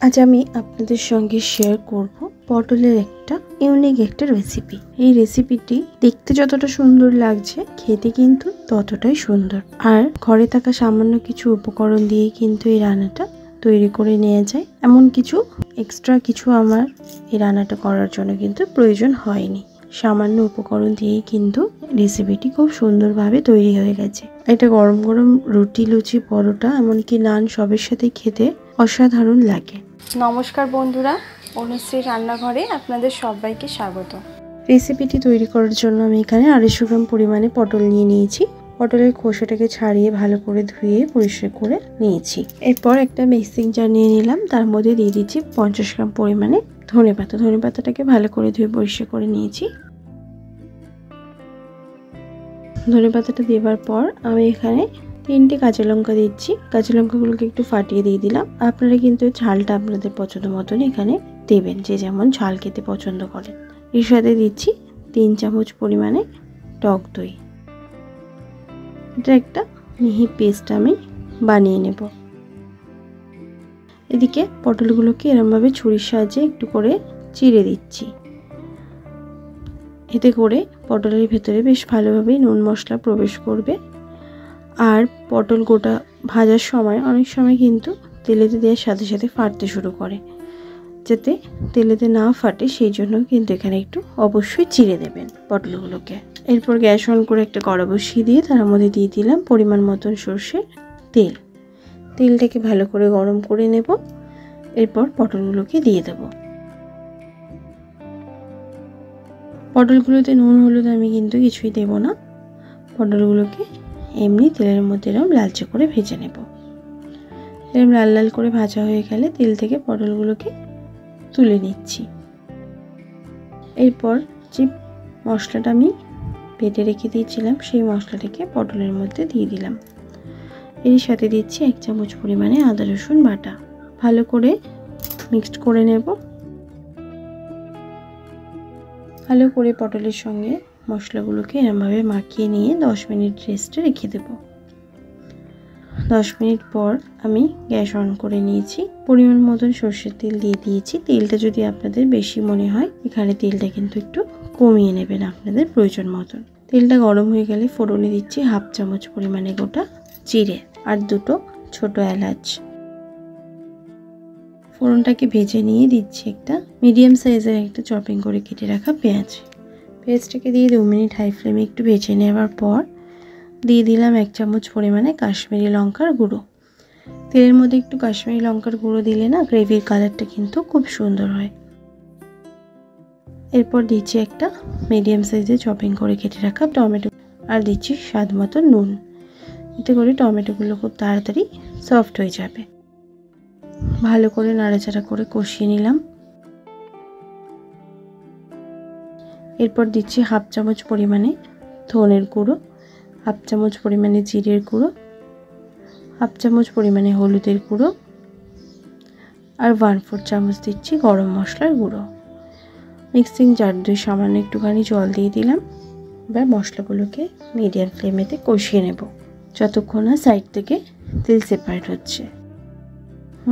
আজ আমি আপনাদের সঙ্গে শেয়ার করব পটলের একটা ইউনিক একটা রেসিপি। এই রেসিপিটি দেখতে যতটা সুন্দর লাগছে খেতে কিন্তু ততটাই সুন্দর। আর ঘরে থাকা সামান্য কিছু উপকরণ দিয়ে কিন্তু এই রান্নাটা তৈরি করে নেওয়া যায়। এমন কিছু এক্সট্রা কিছু আমার এই রান্নাটা করার জন্য কিন্তু প্রয়োজন হয়নি। সামান্য উপকরণ দিয়েই কিন্তু রেসিপিটি খুব সুন্দরভাবে তৈরি হয়ে গেছে। এটা গরম গরম রুটি, লুচি, পরোটা, এমনকি নান সবের সাথে খেতে অসাধারণ লাগে। নমস্কার বন্ধুরা, অনুশ্রী রান্নাঘরে আপনাদের সবাইকে স্বাগত। রেসিপিটি তৈরি করার জন্য আমি এখানে 250 গ্রাম পরিমাণে পটল নিয়ে নিয়েছি। পটলের খোসাটাকে ছাড়িয়ে ভালো করে ধুয়ে পরিষ্কার করে নিয়েছি। এরপর একটা মিক্সিং জার নিয়ে নিলাম, তার মধ্যে দিয়ে দিচ্ছি 50 গ্রাম পরিমাণে ধনেপাতা। ধনেপাতাটাকে ভালো করে ধুয়ে পরিষ্কার করে নিয়েছি। ধনেপাতাটা দেওয়ার পর আমি এখানে 3টে কাঁচা লঙ্কা দিচ্ছি। কাঁচা লঙ্কাগুলোকে একটু ফাটিয়ে দিয়ে দিলাম। আপনারা কিন্তু ঝালটা আপনাদের পছন্দ মতন এখানে দেবেন, যে যেমন ঝাল খেতে পছন্দ করেন। এর সাথে দিচ্ছি 3 চামচ পরিমাণে টক দই। এটা একটা মিহি পেস্ট আমি বানিয়ে নেব। এদিকে পটলগুলোকে এরমভাবে ছুরির সাহায্যে একটু করে চিড়ে দিচ্ছি। এতে করে পটলের ভেতরে বেশ ভালোভাবেই নুন মশলা প্রবেশ করবে। আর পটল গোটা ভাজার সময় অনেক সময় কিন্তু তেলেতে দেওয়ার সাথে সাথে ফাটতে শুরু করে। যাতে তেলেতে না ফাটে সেই জন্য কিন্তু এখানে একটু অবশ্যই চিড়ে দেবেন পটলগুলোকে। এরপর গ্যাস অন করে একটা কড়া বসিয়ে দিয়ে তার মধ্যে দিয়ে দিলাম পরিমাণ মতন সর্ষের তেল। তেলটাকে ভালো করে গরম করে নেব। এরপর পটলগুলোকে দিয়ে দেব। পটলগুলোতে নুন হলুদ আমি কিন্তু কিছুই দেব না। পটলগুলোকে এমনি তেলের মধ্যে এরকম লালচে করে ভেজে নেব। এরকম লাল লাল করে ভাজা হয়ে গেলে তেল থেকে পটলগুলোকে তুলে নিচ্ছি। এরপর যে মশলাটা আমি বেটে রেখে দিয়েছিলাম সেই মশলাটাকে পটলের মধ্যে দিয়ে দিলাম। এর সাথে দিচ্ছি 1 চামচ পরিমাণে আদা রসুন বাটা। ভালো করে মিক্সড করে নেব। ভালো করে পটলের সঙ্গে মশলাগুলোকে এরমভাবে মাখিয়ে নিয়ে 10 মিনিট রেস্টে রেখে দেব। 10 মিনিট পর আমি গ্যাস অন করে নিয়েছি। পরিমাণ মতন সর্ষের তেল দিয়ে দিয়েছি। তেলটা যদি আপনাদের বেশি মনে হয় এখানে তেলটা কিন্তু একটু কমিয়ে নেবেন আপনাদের প্রয়োজন মতন। তেলটা গরম হয়ে গেলে ফোড়নে দিচ্ছি 1/2 চামচ পরিমাণে গোটা জিরে আর 2টো ছোট এলাচ। ফোড়নটাকে ভেজে নিয়ে দিচ্ছি একটা মিডিয়াম সাইজের একটা চপিং করে কেটে রাখা পেঁয়াজ। পেঁয়াজটাকে দিয়ে 2 মিনিট হাই ফ্লেমে একটু ভেজে নেওয়ার পর দিয়ে দিলাম 1 চামচ পরিমাণে কাশ্মীরি লঙ্কার গুঁড়ো। তেলের মধ্যে একটু কাশ্মীরি লঙ্কার গুঁড়ো দিলে না গ্রেভির কালারটা কিন্তু খুব সুন্দর হয়। এরপর দিচ্ছি একটা মিডিয়াম সাইজে চপিং করে কেটে রাখা টমেটো আর দিচ্ছি স্বাদ মতো নুন। এতে করে টমেটোগুলো খুব তাড়াতাড়ি সফট হয়ে যাবে। ভালো করে নাড়াচাড়া করে কষিয়ে নিলাম। এরপর দিচ্ছি 1/2 চামচ পরিমাণে ধনের গুঁড়ো, 1/2 চামচ পরিমাণে জিরের গুঁড়ো, 1/2 চামচ পরিমাণে হলুদের গুঁড়ো আর 1/4 চামচ দিচ্ছি গরম মশলার গুঁড়ো। মিক্সিং জার দিয়ে সামান্য একটুখানি জল দিয়ে দিলাম। এবার মশলাগুলোকে মিডিয়াম ফ্লেমেতে কষিয়ে নেব যতক্ষণ না সাইড থেকে তেল সেপারেট হচ্ছে।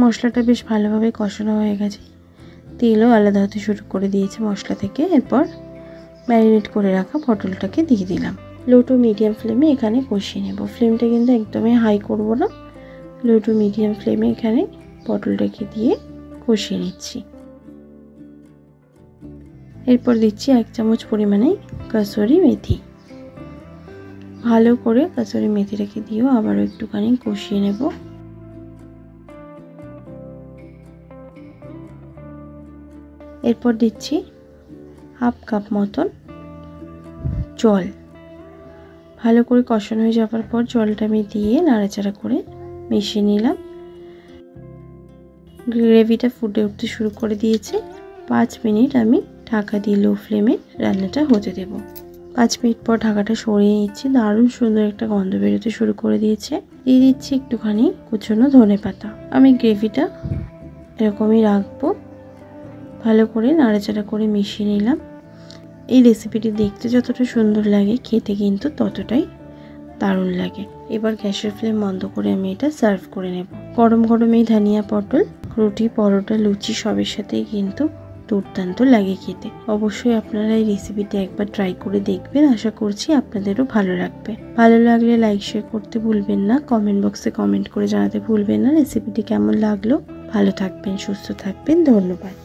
মশলাটা বেশ ভালোভাবে কষানো হয়ে গেছে। তেলও আলাদা হতে শুরু করে দিয়েছে মশলা থেকে। এরপর ম্যারিনেট করে রাখা পটলটাকে দিয়ে দিলাম। লো টু মিডিয়াম ফ্লেমে এখানে কষিয়ে নেব। ফ্লেমটা কিন্তু একদমই হাই করব না, লো টু মিডিয়াম ফ্লেমে এখানে পটলটাকে দিয়ে কষিয়ে নিচ্ছি। এরপর দিচ্ছি 1 চামচ পরিমাণে কাসুরি মেথি। ভালো করে কাসুরি মেথিটাকে দিয়েও আবারও একটুখানি কষিয়ে নেব। এরপর দিচ্ছি 1/2 কাপ মতন জল। ভালো করে কষানো হয়ে যাওয়ার পর জলটা আমি দিয়ে নাড়াচাড়া করে মিশিয়ে নিলাম। গ্রেভিটা ফুটে উঠতে শুরু করে দিয়েছে। 5 মিনিট আমি ঢাকা দিয়ে লো ফ্লেমে রান্নাটা হতে দেব। 5 মিনিট পর ঢাকাটা সরিয়ে নিচ্ছি। দারুণ সুন্দর একটা গন্ধ বেরোতে শুরু করে দিয়েছে। দিয়ে দিচ্ছি একটুখানি কুচনো ধনেপাতা। আমি গ্রেভিটা এরকমই রাখবো। ভালো করে নাড়াচাড়া করে মিশিয়ে নিলাম। এই রেসিপিটি দেখতে যতটা সুন্দর লাগে খেতে কিন্তু ততটাই দারুণ লাগে। এবার গ্যাসের ফ্লেম বন্ধ করে আমি এটা সার্ভ করে নেব। গরম গরম এই ধনিয়া পটল রুটি, পরোটা, লুচি সবের সাথেই কিন্তু দুর্দান্ত লাগে খেতে। অবশ্যই আপনারা এই রেসিপিটি একবার ট্রাই করে দেখবেন, আশা করছি আপনাদেরও ভালো লাগবে। ভালো লাগলে লাইক শেয়ার করতে ভুলবেন না, কমেন্ট বক্সে কমেন্ট করে জানাতে ভুলবেন না রেসিপিটি কেমন লাগলো। ভালো থাকবেন, সুস্থ থাকবেন, ধন্যবাদ।